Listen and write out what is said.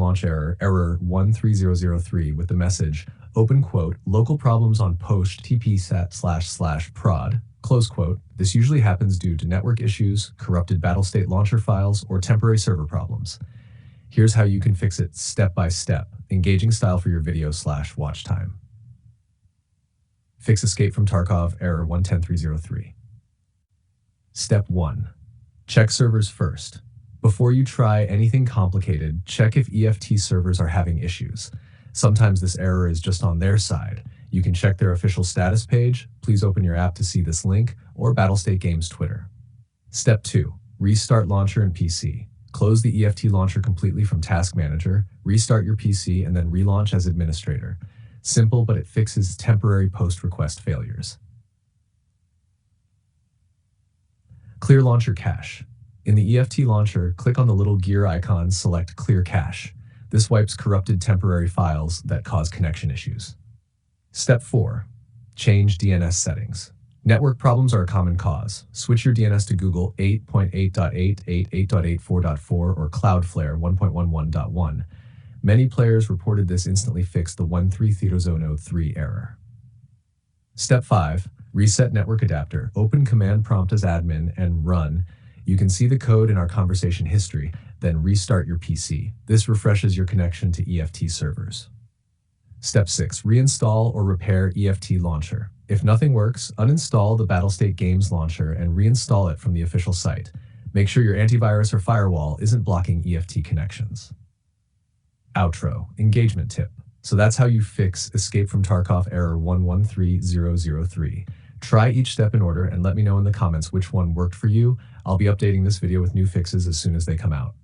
launch error 13003 with the message, open quote, local problems on post tp//prod, close quote. This usually happens due to network issues, corrupted Battlestate launcher files, or temporary server problems. Here's how you can fix it step by step, engaging style for your video/watch time. Fix escape from Tarkov error 110303. Step 1. Check servers first. Before you try anything complicated, check if EFT servers are having issues. Sometimes this error is just on their side. You can check their official status page. Please open your app to see this link, or Battlestate Games Twitter. Step 2. Restart launcher and PC. Close the EFT launcher completely from Task Manager, restart your PC, and then relaunch as administrator. Simple, but it fixes temporary post-request failures. Clear launcher cache. In the EFT launcher, click on the little gear icon, select Clear Cache. This wipes corrupted temporary files that cause connection issues. Step 4. Change DNS settings. Network problems are a common cause. Switch your DNS to Google 8.8.8, 8.8.84.4, or Cloudflare 1.11.1. Many players reported this instantly fixed the 133003 error. Step 5. Reset network adapter. Open command prompt as admin and run. You can see the code in our conversation history, then restart your PC. This refreshes your connection to EFT servers. Step 6. Reinstall or repair EFT launcher. If nothing works, uninstall the Battlestate Games launcher and reinstall it from the official site. Make sure your antivirus or firewall isn't blocking EFT connections. Outro. Engagement tip. So that's how you fix escape from Tarkov error 113003. Try each step in order and let me know in the comments which one worked for you. I'll be updating this video with new fixes as soon as they come out.